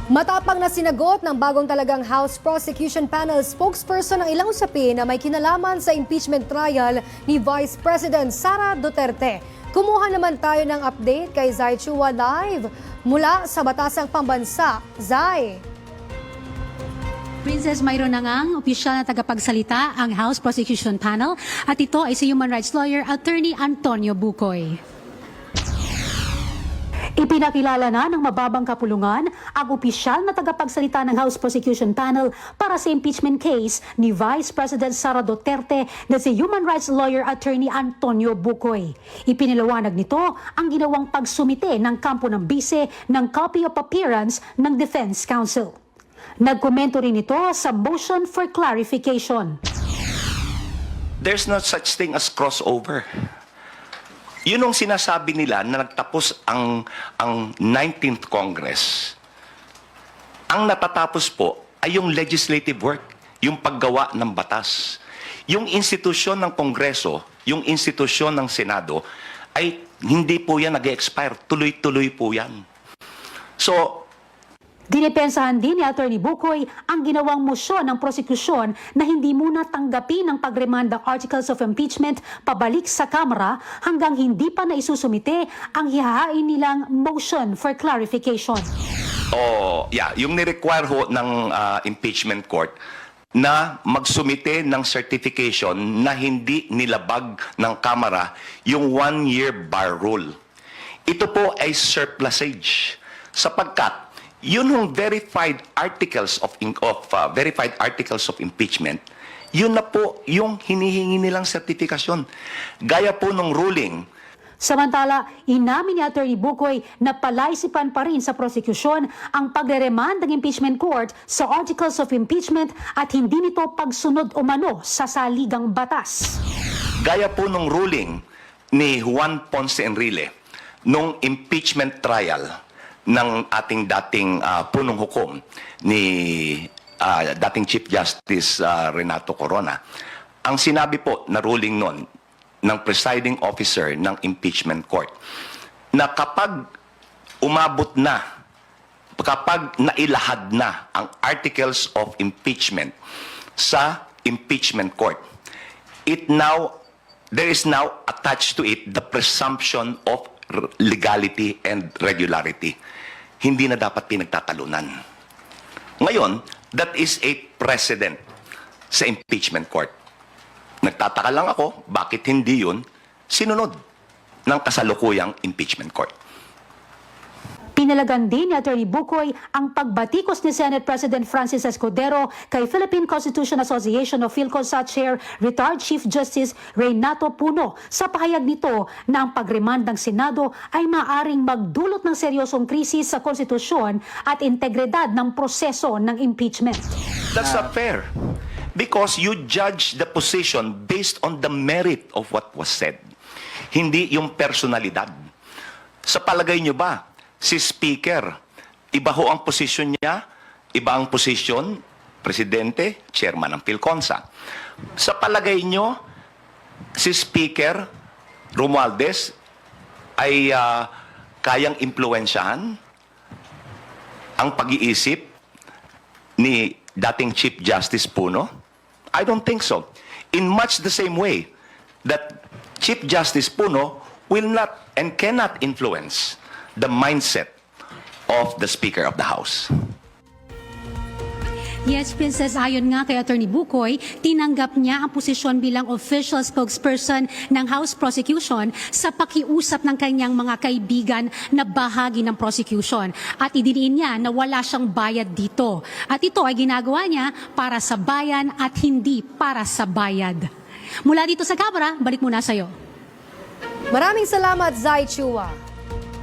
Matapang na sinagot ng bagong talagang House Prosecution Panel spokesperson ang ilang usapin na may kinalaman sa impeachment trial ni Vice President Sara Duterte. Kumuha naman tayo ng update kay Zai Chua live mula sa Batasang Pambansa. Zai. Princess, mayroon na ngang opisyal na tagapagsalita ang House Prosecution Panel at ito ay si Human Rights Lawyer Attorney Antonio Bucoy. Ipinakilala na ng mababang kapulungan ang opisyal na tagapagsalita ng House Prosecution Panel para sa impeachment case ni Vice President Sara Duterte na si Human Rights Lawyer Attorney Antonio Bucoy. Ipiniliwanag nito ang ginawang pagsumite ng kampo ng bise ng copy of appearance ng Defense Counsel. Nagkomento rin ito sa motion for clarification. There's no such thing as crossover. Yun ang sinasabi nila na nagtapos ang 19th Congress. Ang natatapos po ay yung legislative work, yung paggawa ng batas. Yung institusyon ng Kongreso, yung institusyon ng Senado, ay hindi po yan nag-expire. Tuloy-tuloy po yan. So, Dinipensahan din ni Atty. Bucoy ang ginawang mosyon ng prosekusyon na hindi muna tanggapin ang pagremand ng articles of impeachment pabalik sa Kamara hanggang hindi pa naisusumite ang hihahain nilang motion for clarification. yung ni-require ho ng impeachment court na magsumite ng certification na hindi nilabag ng Kamara yung 1-year bar rule. Ito po ay surplusage sapagkat yun yung verified articles of impeachment, yun na po yung hinihingi nilang sertifikasyon. Gaya po ng ruling. Samantala, inamin ni Atty. Bucoy na palaisipan pa rin sa prosekusyon ang pagre-remand ng impeachment court sa articles of impeachment at hindi nito pagsunod umano sa saligang batas. Gaya po ng ruling ni Juan Ponce Enrile nung impeachment trial ng ating dating punong hukom ni dating Chief Justice Renato Corona. Ang sinabi po na ruling nun ng presiding officer ng impeachment court na kapag umabot na, kapag nailahad na ang articles of impeachment sa impeachment court, there is now attached to it the presumption of legality and regularity. Hindi na dapat pinagtatalunan. Ngayon, that is a precedent sa impeachment court. Nagtataka lang ako, bakit hindi yun sinunod ng kasalukuyang impeachment court? Pinalagan din ni Atty. Bucoy ang pagbatikos ni Senate President Francis Escudero kay Philippine Constitution Association of PhilConsat Chair Retired Chief Justice Renato Puno sa pahayag nito na ang pagremand ng Senado ay maaring magdulot ng seryosong krisis sa konstitusyon at integridad ng proseso ng impeachment. That's not fair. Because you judge the position based on the merit of what was said. Hindi yung personalidad. Sa palagay nyo ba, si Speaker, iba ho ang posisyon niya, iba ang posisyon, Presidente, Chairman ng PhilConsa. Sa palagay nyo, si Speaker Romualdez ay kayang impluwensyahan ang pag-iisip ni dating Chief Justice Puno? I don't think so. In much the same way that Chief Justice Puno will not and cannot influence the mindset of the Speaker of the House. Yes, Princess, ayon nga kay Atty. Bucoy, tinanggap niya ang posisyon bilang official spokesperson ng House Prosecution sa pakiusap ng kanyang mga kaibigan na bahagi ng prosecution. At idiniin niya na wala siyang bayad dito. At ito ay ginagawa niya para sa bayan at hindi para sa bayad. Mula dito sa Kamara, balik muna sa'yo. Maraming salamat, Zai Chua.